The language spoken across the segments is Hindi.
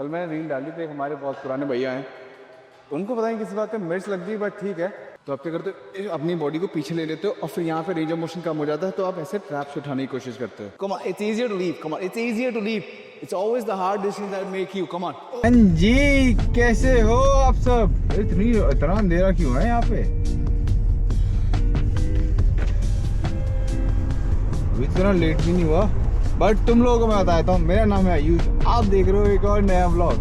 कल मैंने रील डाली थी, हमारे बहुत पुराने भैया हैं, उनको पता नहीं किसी बात पे मिर्च लग गई, बट ठीक है। तो आप क्या करते हो, अपनी बॉडी को पीछे ले लेते हो और फिर यहाँ पे रेंज ऑफ मोशन कम हो जाता है, तो आप ऐसे ट्रैप्स उठाने की कोशिश करते हो। Come on, it's easier to leave, come on, it's easier to leave, it's always the hard decision that make you, come on. जी कैसे हो आप सब? इतना अंधेरा क्यों है यहाँ पे? इतना लेट भी नहीं हुआ, बट तुम लोगों को मैं बताता हूँ। मेरा नाम है आयुष, आप देख रहे हो एक और नया व्लॉग।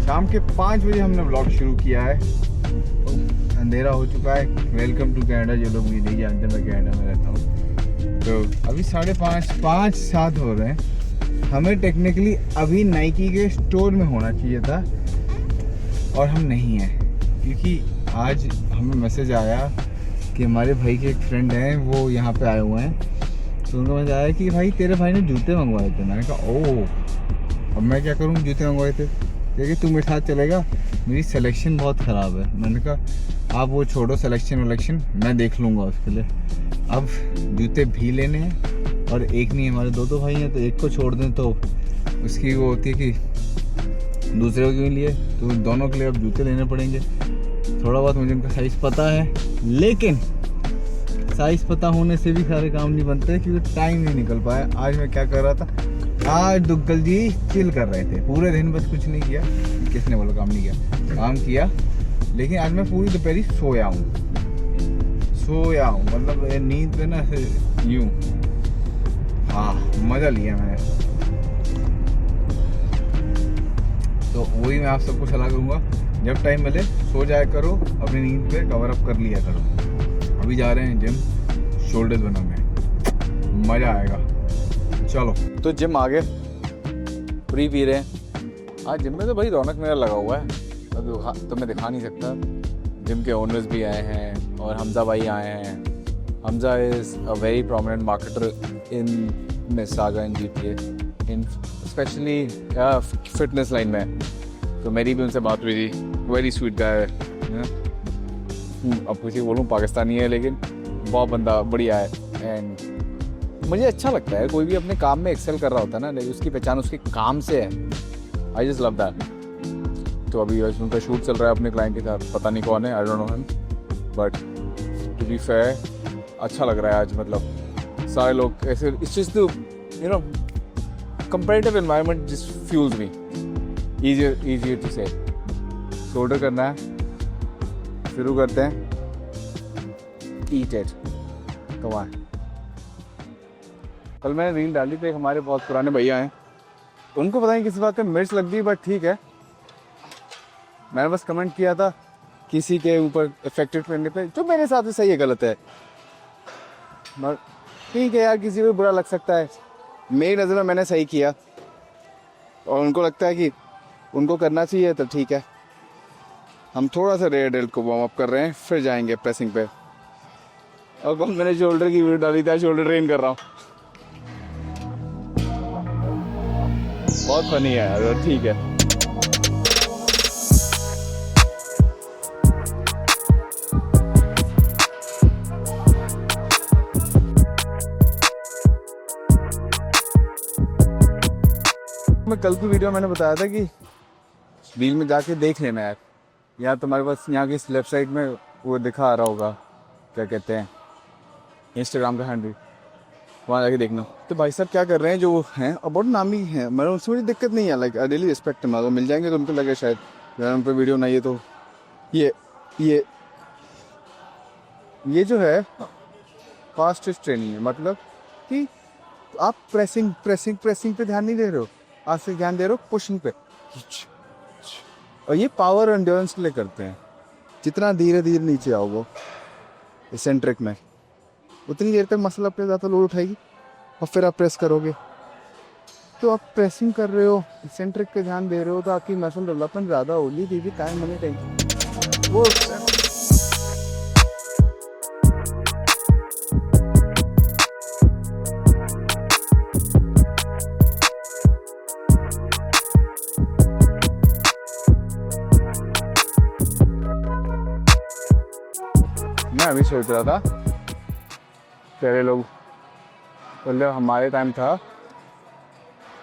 शाम के 5 बजे हमने व्लॉग शुरू किया है, अंधेरा हो चुका है। Welcome to Canada. जो लोग मुझे नहीं जानते, मैं कनाडा में रहता हूँ। तो अभी 5:30 7 हो रहे हैं। हमें टेक्निकली अभी नाइकी के स्टोर में होना चाहिए था और हम नहीं हैं, क्योंकि आज हमें मैसेज आया कि हमारे भाई के एक फ्रेंड हैं, वो यहाँ पे आए हुए हैं। तो उनको मैसेज आया कि भाई तेरे भाई ने जूते मंगवाए थे। मैंने कहा ओह, अब मैं क्या करूँ, जूते मंगवाए थे। देखिए तू मेरे साथ चलेगा, मेरी सिलेक्शन बहुत ख़राब है। मैंने कहा आप वो छोड़ो सिलेक्शन वलेक्शन, मैं देख लूँगा उसके लिए। अब जूते भी लेने हैं, और एक नहीं, हमारे दो भाई हैं, तो एक को छोड़ दें तो उसकी वो होती है कि दूसरे को क्यों लिए, तो दोनों के लिए अब जूते लेने पड़ेंगे। थोड़ा बहुत मुझे उनका साइज़ पता है, लेकिन साइज़ पता होने से भी सारे काम नहीं बनते, क्योंकि टाइम नहीं निकल पाया। आज मैं क्या कर रहा था, आज दुग्गल जी चिल कर रहे थे पूरे दिन, बस कुछ नहीं किया। किसने बोला काम नहीं किया, काम किया, लेकिन आज मैं पूरी दोपहरी सोया हूँ, मतलब नींद पे ना यूँ, हाँ मज़ा लिया मैंने। तो वही मैं आप सबको सलाह करूँगा, जब टाइम मिले सो जाया करो, अपनी नींद पे कवर अप कर लिया करो। अभी जा रहे हैं जिम, शोल्डर्स बनाने, मज़ा आएगा। चलो तो जिम आ गए, फ्री पी रहे हैं। आज जिम में तो भाई रौनक मेरा लगा हुआ है, अभी तो मैं दिखा नहीं सकता। जिम के ओनर्स भी आए हैं और हमजा भाई आए हैं। Hamza is a very prominent marketer in Mississauga in GTA, in specially fitness line में। तो मेरी भी उनसे बात हुई थी, वेरी स्वीट गाय है। अब कुछ ही बोलूँ, पाकिस्तानी है लेकिन बहुत बंदा बढ़िया है। एंड मुझे अच्छा लगता है, कोई भी अपने काम में एक्सेल कर रहा होता है ना, लेकिन उसकी पहचान उसके काम से है। I just love that. तो अभी उनका शूट चल रहा है अपने क्लाइंट के साथ, पता नहीं कौन है, I don't know him, but to be fair अच्छा लग रहा है आज। मतलब सारे लोग ऐसे, it's just you know comparative environment just fuels me, easier to say. Shoulder करना है, शुरू करते हैं। Eat it, come on. कल मैंने रील डाली थी, हमारे बहुत पुराने भैया हैं, उनको पता नहीं किसी बात पे मिर्च लग गई, बट ठीक है। मैंने बस कमेंट किया था किसी के ऊपर इफेक्टेड करने पे, जो मेरे हिसाब से सही है, गलत है, बट ठीक है यार, किसी को बुरा लग सकता है। मेरी नज़र में मैंने सही किया, और उनको लगता है कि उनको करना चाहिए, तो ठीक है। हम थोड़ा सा रेयर डेल्ट को वार्म अप कर रहे हैं, फिर जाएंगे प्रेसिंग पे। और कल मैंने शोल्डर की वीडियो डाली थी, शोल्डर ट्रेन कर रहा हूँ। बहुत फनी है यार, ठीक है। मैं कल की वीडियो मैंने बताया था कि रील में जाके देख लेना यार, या तुम्हारे पास यहाँ की लेफ्ट साइड में वो दिखा आ रहा होगा, क्या कहते हैं, इंस्टाग्राम का हैंडल, वहाँ जाके देखना। तो भाई साहब क्या कर रहे हैं, जो हैं और बहुत नामी हैं, मतलब उनसे मुझे दिक्कत नहीं है, like I really respect him. मिल जाएंगे तो उनको लगे शायद अगर उन पर वीडियो नहीं है तो ये जो है फास्ट ट्रेनिंग है, मतलब कि आप प्रेसिंग पे ध्यान नहीं दे रहे हो, आज से ध्यान दे रहे हो पुशिंग पे। और ये पावर एंड्योरेंस के लिए करते हैं। जितना धीरे धीरे नीचे आओगे एसेंट्रिक में, उतनी देर तक मसल अपने ज़्यादा लोड उठाएगी, और फिर आप प्रेस करोगे। तो आप प्रेसिंग कर रहे हो, एसेंट्रिक पे ध्यान दे रहे हो, तो आपकी मसल डेवलपमेंट ज़्यादा होगी। दीदी टाइम मनी टाइम वो मैं अभी सोच रहा था, पहले लोग, मतलब हमारे टाइम था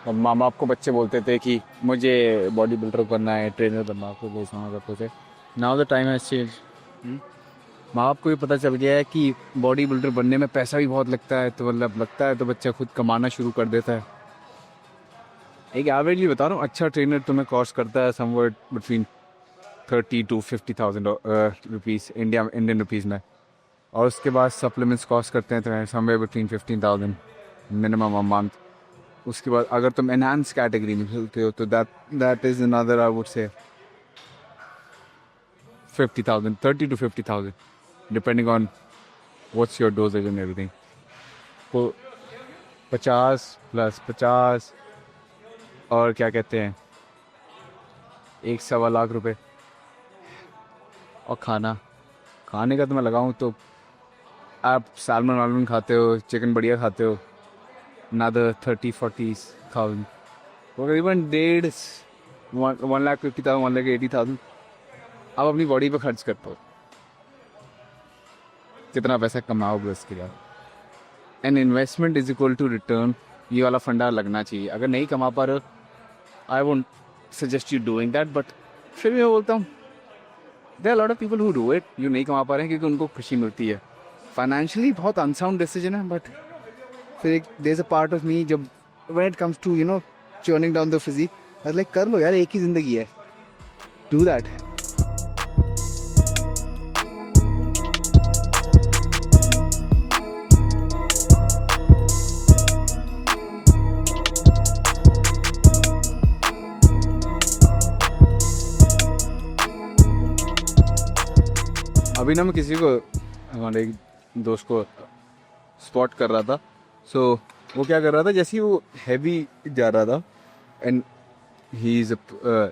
और माँ बाप को बच्चे बोलते थे कि मुझे बॉडी बिल्डर बनना है, ट्रेनर बनना है, आपको बोलना करते थे। Now the time has change. माँ बाप को भी पता चल गया है कि बॉडी बिल्डर बनने में पैसा भी बहुत लगता है, तो मतलब लगता है तो बच्चा खुद कमाना शुरू कर देता है। एक एवरेजली बता रहा हूँ, अच्छा ट्रेनर तुम्हें कॉस्ट करता है somewhere between 30 to 50,000 rupees Indian rupees में, और उसके बाद सप्लीमेंट्स कॉस्ट करते हैं तो somewhere between 15,000 minimum a month. उसके बाद अगर तुम एनहांस कैटेगरी में खेलते हो तो that is another I would say 50,000, 30 to 50,000 depending on what's your doses and everything. तो 50 + 50 और क्या कहते हैं 1-1.25 लाख रुपए। और खाने का तो मैं लगाऊँ तो आप सैल्मन वालमन खाते हो, चिकन बढ़िया खाते हो, another 30-40,000, तकरीबन 1,50,000 1,80,000 आप अपनी बॉडी पे खर्च करते हो। कितना पैसा कमाओगे उसके बाद। An investment is equal to return, ये वाला फंडा लगना चाहिए। अगर नहीं कमा पा रहे हो, I won't suggest you doing that, but फिर भी मैं बोलता हूँ there are lot of people who do it, जो नहीं कमा पा रहे हैं क्योंकि उनको खुशी मिलती है। फाइनेंशियली बहुत अनसाउंड डिसीजन है, बट फिर एक there is a part of me जब when it comes to churning down the physique, I like कर लो यार, एक ही ज़िंदगी है, डू दैट। अभी ना मैं किसी को, हमारे एक दोस्त को स्पॉट कर रहा था। सो वो क्या कर रहा था, जैसे ही वो हैवी जा रहा था, एंड ही इज़ क्या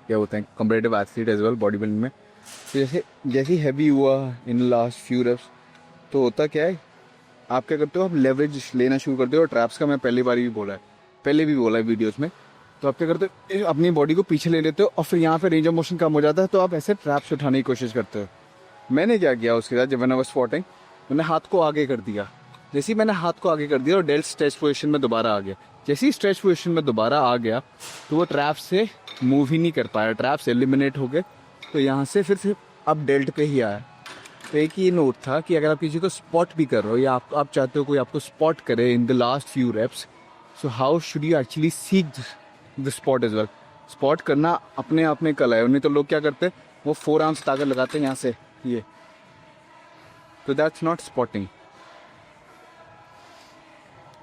बोलते हैं comparative athlete as well bodybuilding में। तो जैसे ही हैवी हुआ इन लास्ट फ्यू रेप्स, तो होता क्या है, आप क्या करते हो, आप लेवरेज लेना शुरू करते हो। और ट्रैप्स का मैं पहले भी बोला है वीडियोज़ में। तो आप क्या करते हो, अपनी बॉडी को पीछे ले लेते हो और फिर यहाँ पे रेंज ऑफ मोशन कम हो जाता है, तो आप ऐसे ट्रैप्स उठाने की कोशिश करते हो। मैंने क्या किया उसके साथ, जब मैंने स्पॉटिंग, मैंने हाथ को आगे कर दिया। जैसे ही मैंने हाथ को आगे कर दिया और डेल्ट स्ट्रेच पोजीशन में दोबारा आ गया, जैसे ही स्ट्रेच पोजीशन में दोबारा आ गया तो वो ट्रैप से मूव ही नहीं कर पाया, ट्रैप्स एलिमिनेट हो गए। तो यहाँ से फिर से अब डेल्ट पे ही आया। तो एक ही नोट था कि अगर आप किसी को स्पॉट भी कर रहे हो या आप चाहते हो कोई आपको स्पॉट करे in the last few reps, so how should you actually seek the spot as well. Spot करना अपने आप में कला है, नहीं तो लोग क्या करते हैं, वो 4 आर्म्स ताकत लगाते हैं यहाँ से ये, तो that's not spotting,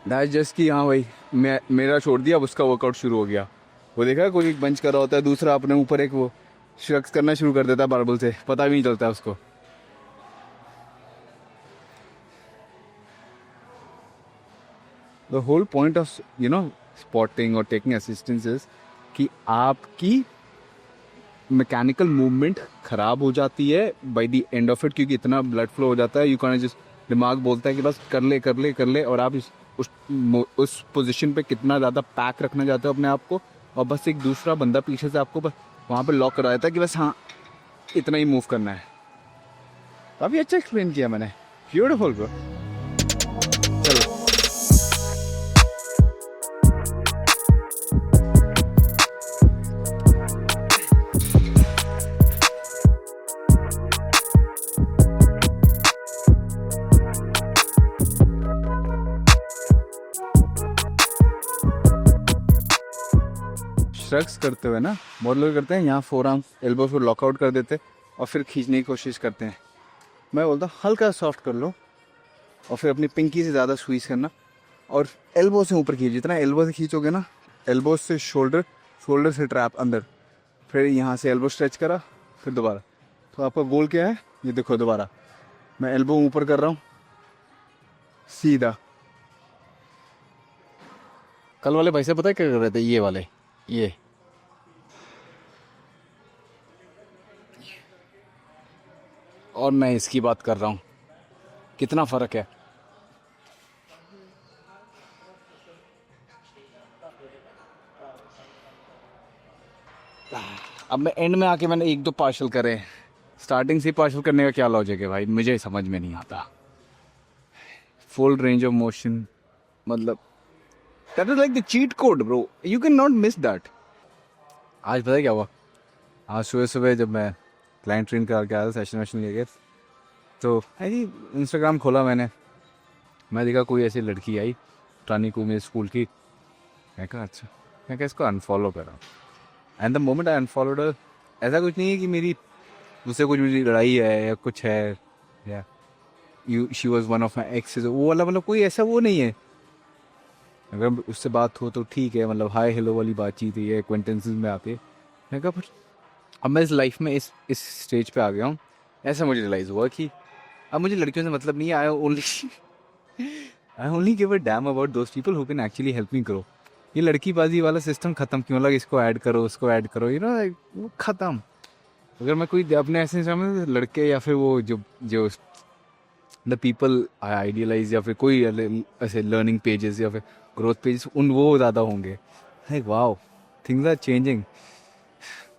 that's just कि हाँ भाई मेरा छोड़ दिया, अब उसका वर्कआउट शुरू हो गया। वो देखा कोई एक बंच कर रहा होता है, दूसरा अपने ऊपर एक वो श्रक्स करना शुरू कर देता है बारबल से, पता भी नहीं चलता उसको। The whole point of spotting और टेकिंग असिस्टेंस इज कि आपकी मैकेनिकल मूवमेंट खराब हो जाती है by the end of it, क्योंकि इतना ब्लड फ्लो हो जाता है, यू कैन जस्ट, दिमाग बोलता है कि बस कर ले, और आप उस पोजीशन पे कितना ज़्यादा पैक रखना चाहते हो अपने आप को, और बस एक दूसरा बंदा पीछे से आपको बस वहाँ पे लॉक करा देता है कि बस हाँ इतना ही मूव करना है। काफ़ी अच्छा एक्सप्लेन किया मैंने, ब्यूटीफुल ब्रो। चलो स्ट्रक्स करते हुए ना बहुत लोग करते हैं, यहाँ 4 आर्म एल्बोज को लॉकआउट कर देते और फिर खींचने की कोशिश करते हैं। मैं बोलता हूँ हल्का सॉफ्ट कर लो और फिर अपनी पिंकी से ज़्यादा स्क्वीज करना और एल्बो से ऊपर खींच, जितना एल्बो से खींचोगे ना, एल्बो से शोल्डर से ट्रैप अंदर, फिर यहाँ से एल्बो स्ट्रेच करा, फिर दोबारा। तो आपका गोल क्या है, ये देखो दोबारा मैं एल्बो ऊपर कर रहा हूँ सीधा। कल वाले भाई से पता है क्या कर रहे थे, ये वाले ये और मैं इसकी बात कर रहा हूँ, कितना फ़र्क है। अब मैं एंड में आके मैंने 1-2 पार्शल करे, स्टार्टिंग से पार्शल करने का क्या लॉजिक है भाई, मुझे समझ में नहीं आता। फुल रेंज ऑफ मोशन मतलब That is like the cheat code, bro. You cannot miss that. आज पता है क्या हुआ? आज सुबह सुबह जब मैं क्लाइंट ट्रेन करके आया था, सेशन वेशन लेके, तो ऐसे इंस्टाग्राम खोला मैंने, मैं देखा कोई ऐसी लड़की आई रानी को मेरे स्कूल की। मैं कहा अच्छा, मैं कहा इसको अनफॉलो करा। And the moment I unfollowed her, ऐसा कुछ नहीं है कि मेरी उससे कुछ मेरी लड़ाई है या कुछ है, या she was one of my exes, वो वाला मतलब कोई ऐसा वो नहीं है। अगर उससे बात हो तो ठीक है, मतलब हाय हेलो वाली बातचीत है, एक्वेंटेंसेस में आते हैं। मैं कहा पर अब मैं इस लाइफ में इस स्टेज पे आ गया हूँ, ऐसा मुझे रियलाइज़ हुआ कि अब मुझे लड़कियों से मतलब नहीं है। I only give a damn about those people who can actually help me grow. ये लड़की बाजी वाला सिस्टम ख़त्म क्यों, लगा इसको ऐड करो उसको ऐड करो, यू नो, वो ख़त्म। अगर मैं कोई अपने ऐसे में लड़के या फिर वो जो जो द पीपल आई आइडियलाइज या फिर कोई ऐसे लर्निंग पेजेस या फिर ग्रोथ पेजेस, उन वो ज़्यादा होंगे। Like wow, things are changing,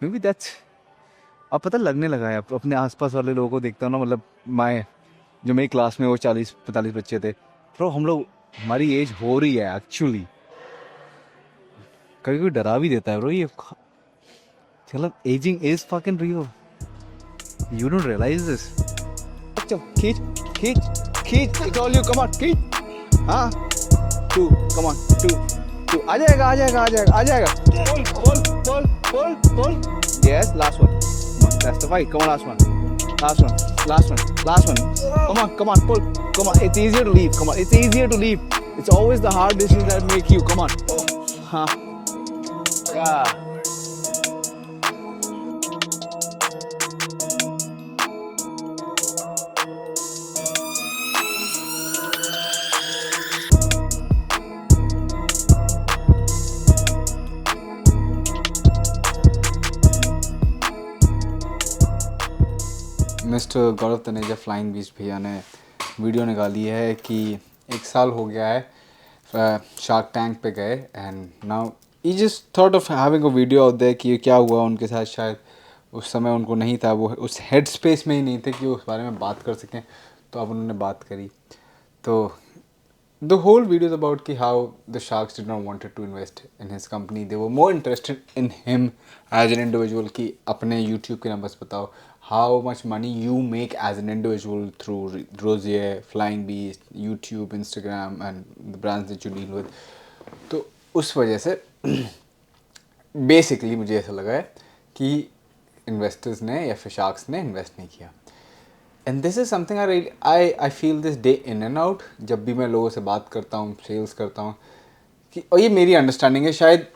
maybe that's. अब पता लगने लगा है, अपने आसपास वाले लोगों को देखता हूँ ना, मतलब मैं जो मेरी क्लास में वो 40-45 बच्चे थे, तो हम लोग, हमारी एज हो रही है एक्चुअली। कभी कभी डरा भी देता है ब्रो ये, चलो ageing is fucking real, you don't realise this. चल खींच खींच खींच, it's all you, come on खींच। हाँ 2, कम ऑन 2 आ जाएगा आ जाएगा आ जाएगा आ जाएगा। Pull yes, last one, that's the fight, come on, last one last one, come on, pull, come on, it's easier to leave, come on, it's easier to leave, it's always the hard decisions that make you, come on, huh, yeah. Mister Gaurav Taneja flying beast भैया ने वीडियो निकाली है कि 1 साल हो गया है शार्क टैंक पे गए, and now he just thought of having a video out there कि क्या हुआ उनके साथ। शायद उस समय उनको नहीं था, वो उस हेड स्पेस में ही नहीं थे कि वो उस बारे में बात कर सकें, तो अब उन्होंने बात करी। तो the whole video is about ki how the sharks did not wanted to invest in his company, they were more interested in him as an individual कि अपने YouTube के numbers बताओ, how much money you make as an individual through Rosier, Flying Beast, YouTube, Instagram and the brands that you deal with। तो उस वजह से बेसिकली मुझे ऐसा लगा है कि इन्वेस्टर्स ने या फिर शार्क्स ने इन्वेस्ट नहीं किया। And this is something I feel this day in and out, जब भी मैं लोगों से बात करता हूँ, सेल्स करता हूँ, कि और ये मेरी अंडरस्टैंडिंग है, शायद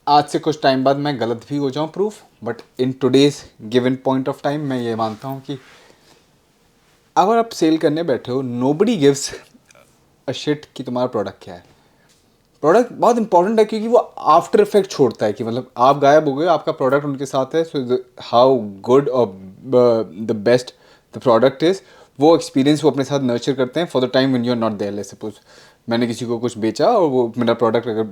आज से कुछ टाइम बाद मैं गलत भी हो जाऊँ proof, but in today's given point of time मैं ये मानता हूँ कि अगर आप सेल करने बैठे हो, नोबडी गिव्स अ शिट कि तुम्हारा प्रोडक्ट क्या है। प्रोडक्ट बहुत इंपॉर्टेंट है क्योंकि वो आफ्टर इफेक्ट छोड़ता है कि मतलब आप गायब हो गए, आपका प्रोडक्ट उनके साथ है, सो हाउ गुड और the best the product is, वो एक्सपीरियंस वो अपने साथ नर्चर करते हैं for the time when you are not there. Let's suppose मैंने किसी को कुछ बेचा और वो मेरा प्रोडक्ट, अगर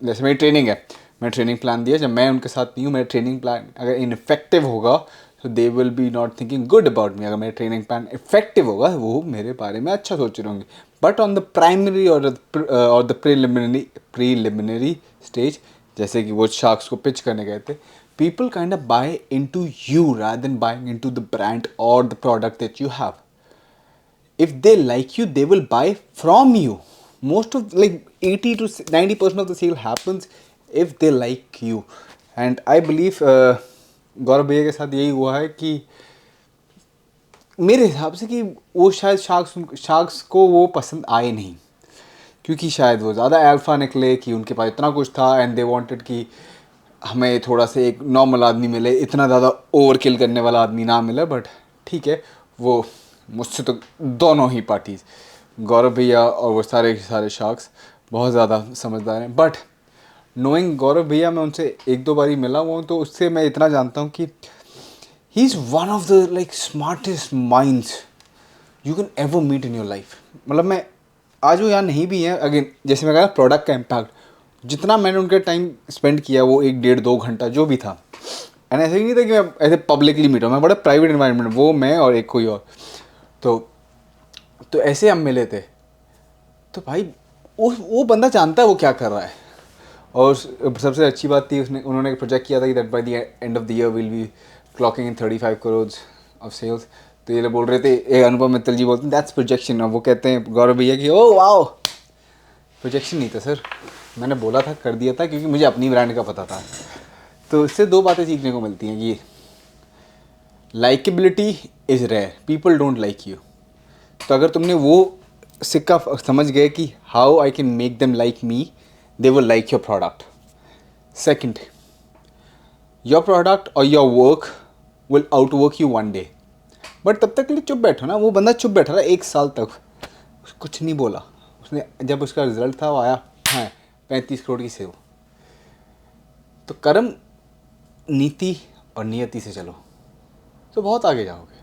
जैसे मेरी ट्रेनिंग है, मैं ट्रेनिंग प्लान दिया, जब मैं उनके साथ नहीं हूँ, मेरा ट्रेनिंग प्लान अगर इनफेक्टिव होगा तो they will be not thinking good about me. अगर मेरा ट्रेनिंग प्लान इफेक्टिव होगा, वो मेरे बारे में अच्छा सोच रहे होंगे। बट ऑन द प्राइमरी और द प्रीलिमिनरी स्टेज, जैसे कि वो शार्क्स को पिच करने गए थे, people kind of buy into you rather than buying into the brand or the product that you have. If they like you, they will buy from you. Most of, like 80 to 90% of the sale happens if they like you. And I believe गौरव भैया के साथ यही हुआ है कि मेरे हिसाब से कि वो शायद शार्क्स को वो पसंद आए नहीं, क्योंकि शायद वो ज़्यादा अल्फा निकले कि उनके पास इतना कुछ था, एंड दे वांटेड कि हमें थोड़ा सा एक नॉर्मल आदमी मिले, इतना ज़्यादा ओवर किल करने वाला आदमी ना मिले। बट ठीक है, वो मुझसे तो दोनों ही पार्टीज़, गौरव भैया और वो सारे के सारे शार्क्स बहुत ज़्यादा समझदार हैं। बट नोइंग गौरव भैया, मैं उनसे 1-2 बार ही मिला हुआ हूँ, तो उससे मैं इतना जानता हूँ कि he is one of the like smartest minds you can ever meet in your life. मतलब मैं आज वो यहाँ नहीं भी है, अगेन जैसे मैं कहा प्रोडक्ट का इम्पैक्ट, जितना मैंने उनके टाइम स्पेंड किया वो 1-1.5-2 घंटा जो भी था, एंड ऐसे ही नहीं था कि मैं ऐसे पब्लिकली मीट हूँ, मैं बड़ा प्राइवेट इन्वायरमेंट, वो मैं और एक कोई और, तो ऐसे हम मिले थे। तो भाई वो बंदा जानता है वो क्या कर रहा है। और सबसे अच्छी बात थी उन्होंने प्रोजेक्ट किया था कि that by the end of the year will be clocking in 35 crore of sales. तो ये लोग बोल रहे थे, ये अनुपम मित्तल जी बोलते हैं दैट्स प्रोजेक्शन। और वो कहते हैं गौरव भैया कि ओ वाओ, प्रोजेक्शन नहीं था सर, मैंने बोला था, कर दिया था, क्योंकि मुझे अपनी ब्रांड का पता था। तो इससे दो बातें सीखने को मिलती हैं कि likability is rare, people don't like you. तो अगर तुमने वो सिक्का समझ गए कि how I can make them like me, they will like your product. Second, your product और your work will outwork you one day. But तब तक के लिए चुप बैठो ना। वो बंदा चुप बैठा रहा 1 साल तक, कुछ नहीं बोला। उसने जब उसका रिजल्ट था वो आया, हाँ 35 करोड़ की सेव। तो कर्म, नीति और नियति से चलो तो बहुत आगे जाओगे।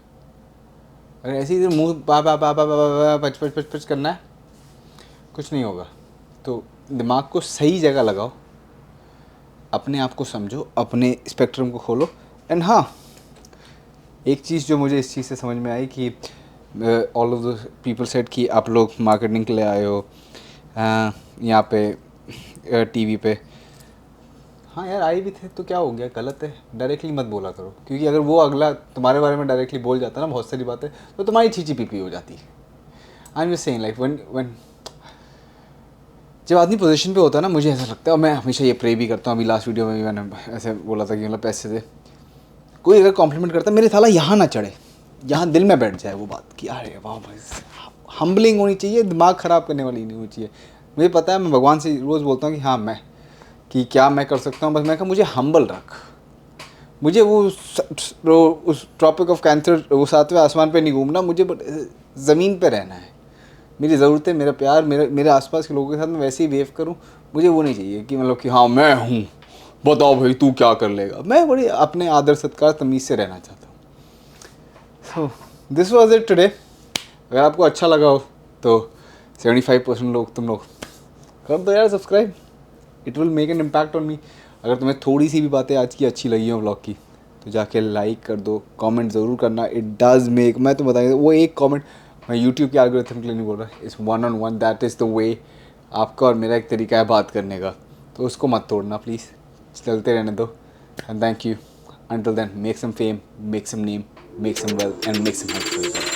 अगर ऐसे ही मुँह पच पच पच पच करना है, कुछ नहीं होगा। तो दिमाग को सही जगह लगाओ, अपने आप को समझो, अपने स्पेक्ट्रम को खोलो। एंड हाँ, एक चीज़ जो मुझे इस चीज़ से समझ में आई कि all of the people said कि आप लोग मार्केटिंग के लिए आए हो यहाँ पे टीवी पे। हाँ यार, आए भी थे तो क्या हो गया, गलत है, डायरेक्टली मत बोला करो। क्योंकि अगर वो अगला तुम्हारे बारे में डायरेक्टली बोल जाता ना बहुत सारी बातें, तो तुम्हारी छींची पीपी हो जाती है। I am just saying like when जब आदमी पोजीशन पे होता है ना, मुझे ऐसा लगता है, और मैं हमेशा ये प्रे भी करता हूँ। अभी लास्ट वीडियो में भी मैंने ऐसे बोला था कि मतलब पैसे दे, कोई अगर कॉम्प्लीमेंट करता है मेरे साला यहाँ ना चढ़े, यहाँ दिल में बैठ जाए वो बात कि अरे वाह भाई, हम्बलिंग होनी चाहिए, दिमाग ख़राब करने वाली नहीं होनी चाहिए। मुझे पता है, मैं भगवान से रोज़ बोलता हूँ कि हाँ मैं कि क्या मैं कर सकता हूँ, बस मैं कहा मुझे हम्बल रख। मुझे वो उस ट्रॉपिक ऑफ कैंसर, वो 7वें आसमान पे नहीं घूमना, मुझे ज़मीन पे रहना है। मेरी ज़रूरतें, मेरा प्यार, मेरे आसपास के लोगों के साथ मैं वैसे ही वेव करूँ। मुझे वो नहीं चाहिए कि मतलब कि हाँ मैं हूँ, बताओ भाई तू क्या कर लेगा। मैं बड़ी अपने आदर सत्कार तमीज़ से रहना चाहता हूँ। So this was it today. अगर आपको अच्छा लगा हो तो 75% लोग तुम लोग कर दो यार subscribe, it will make an impact on me. अगर तुम्हें थोड़ी सी भी बातें आज की अच्छी लगी हो व्लॉग की, तो जाके लाइक कर दो, कमेंट ज़रूर करना। इट डज़ मेक, मैं तो बताऊँगा वो एक कमेंट, मैं यूट्यूब के एल्गोरिथम के लिए नहीं बोल रहा, इस 1-on-1 that is the way. आपका और मेरा एक तरीका है बात करने का, तो उसको मत तोड़ना प्लीज़, चलते रहने दो। And thank you. Until then, make some fame, make some name, make some wealth, and make some health for yourself.